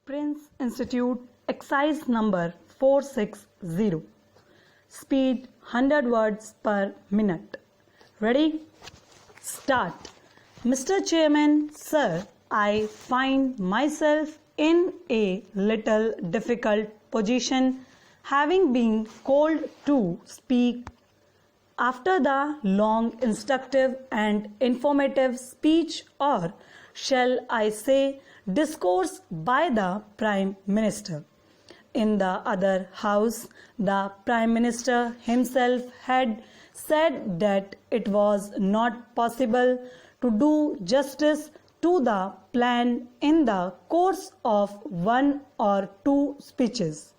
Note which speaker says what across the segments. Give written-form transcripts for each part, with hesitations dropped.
Speaker 1: Prince Institute exercise number 460. Speed 100 words per minute. Ready? Start. Mr. Chairman, sir, I find myself in a little difficult position, having been called to speak after the long, instructive and informative speech, or shall I say discourse by the Prime Minister. In the other house, the Prime Minister himself had said that it was not possible to do justice to the plan in the course of one or two speeches.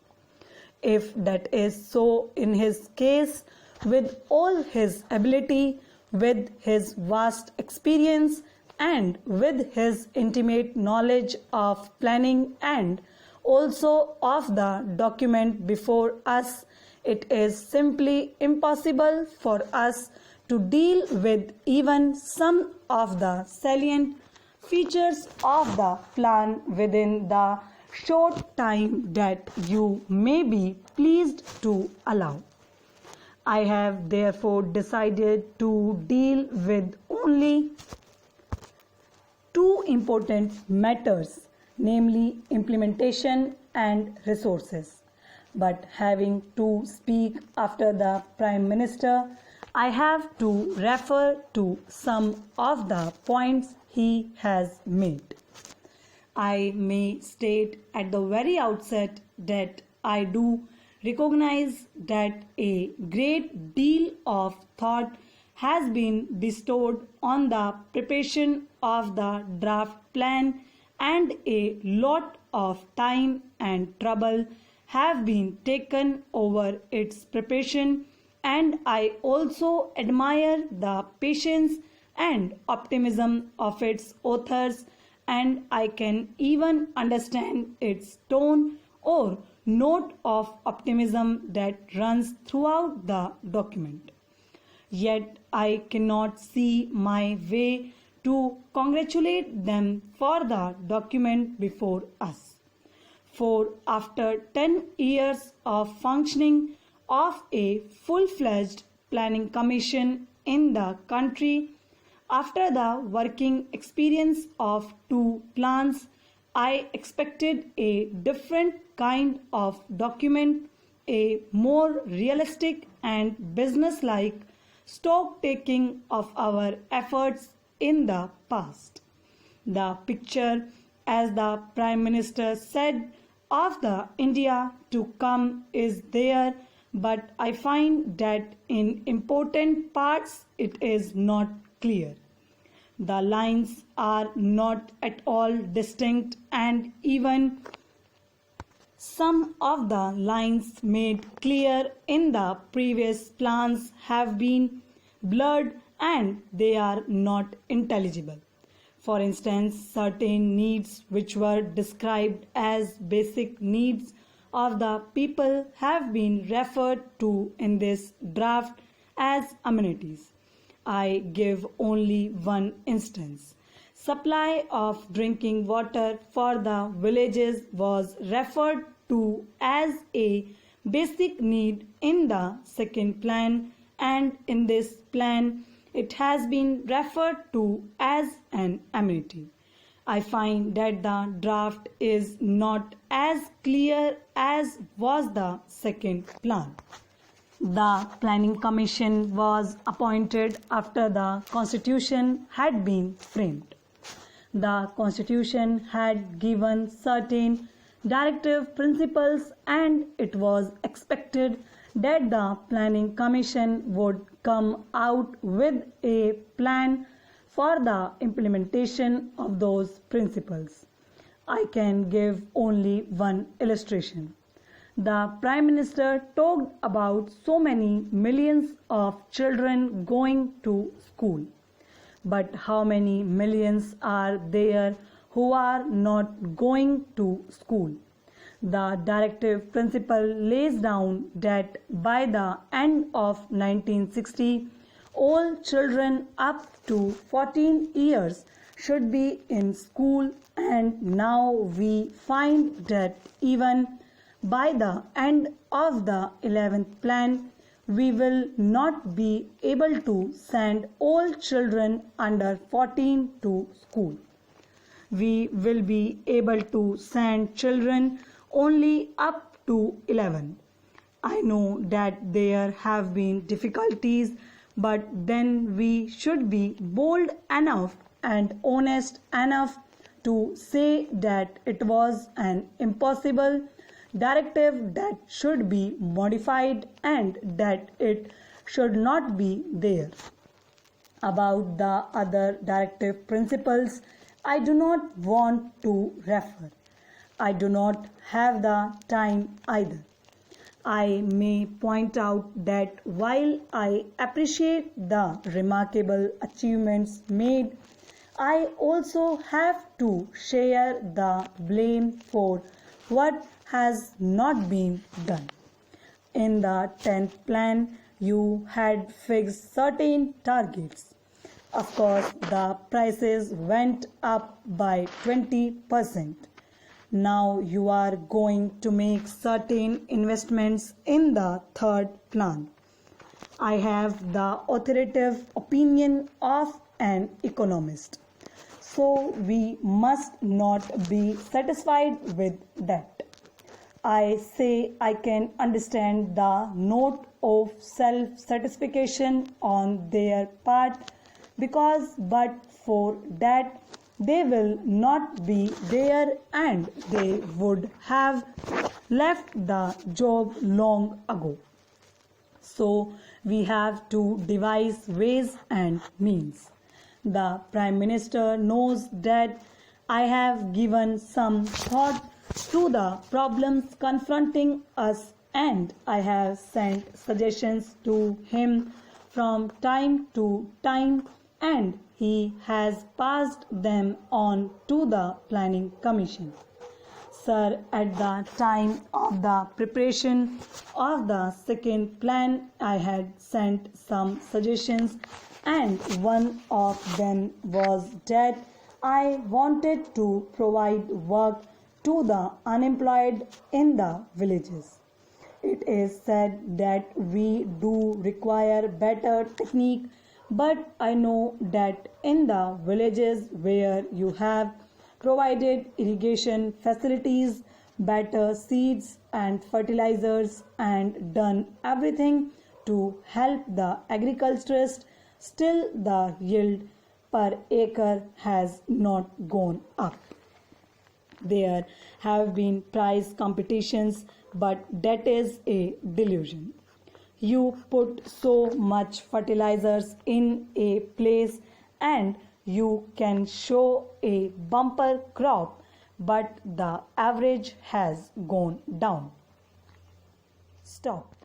Speaker 1: If that is so in his case, with all his ability, with his vast experience, and with his intimate knowledge of planning and also of the document before us, it is simply impossible for us to deal with even some of the salient features of the plan within the short time that you may be pleased to allow. I have therefore decided to deal with only two important matters, namely implementation and resources. But having to speak after the Prime Minister, I have to refer to some of the points he has made. I may state at the very outset that I do recognize that a great deal of thought has been bestowed on the preparation of the draft plan, and a lot of time and trouble have been taken over its preparation, and I also admire the patience and optimism of its authors, and I can even understand its tone or note of optimism that runs throughout the document. Yet I cannot see my way to congratulate them for the document before us. For after 10 years of functioning of a full-fledged planning commission in the country, after the working experience of two plans, I expected a different kind of document, a more realistic and business-like stock-taking of our efforts in the past. The picture, as the Prime Minister said, of the India to come is there, but I find that in important parts it is not clear. The lines are not at all distinct, and even some of the lines made clear in the previous plans have been blurred and they are not intelligible. For instance, certain needs which were described as basic needs of the people have been referred to in this draft as amenities. I give only one instance. Supply of drinking water for the villages was referred to as a basic need in the second plan, and in this plan it has been referred to as an amenity. I find that the draft is not as clear as was the second plan. The Planning Commission was appointed after the Constitution had been framed. The Constitution had given certain directive principles, and it was expected that the Planning Commission would come out with a plan for the implementation of those principles. I can give only one illustration. The Prime Minister talked about so many millions of children going to school. But how many millions are there who are not going to school? The directive principle lays down that by the end of 1960, all children up to 14 years should be in school, And now we find that even by the end of the 11th plan, we will not be able to send all children under 14 to school. We will be able to send children only up to 11. I know that there have been difficulties, but then we should be bold enough and honest enough to say that it was an impossible directive that should be modified and that it should not be there. About the other directive principles, I do not want to refer. I do not have the time either. I may point out that while I appreciate the remarkable achievements made, I also have to share the blame for what has not been done. In the 10th plan, you had fixed certain targets. Of course, the prices went up by 20%. Now you are going to make certain investments in the 3rd plan. I have the authoritative opinion of an economist. So we must not be satisfied with that. I say I can understand the note of self-satisfaction on their part because but for that they will not be there and they would have left the job long ago. So we have to devise ways and means. The Prime Minister knows that I have given some thought to the problems confronting us and I have sent suggestions to him from time to time and he has passed them on to the Planning Commission. Sir, at the time of the preparation of the 2nd plan, I had sent some suggestions and one of them was that I wanted to provide work to the unemployed in the villages. It is said that we do require better technique, but I know that in the villages where you have provided irrigation facilities, better seeds and fertilizers and done everything to help the agriculturist, still the yield per acre has not gone up. There have been price competitions, but that is a delusion. You put so much fertilizers in a place and you can show a bumper crop, but the average has gone down. Stop.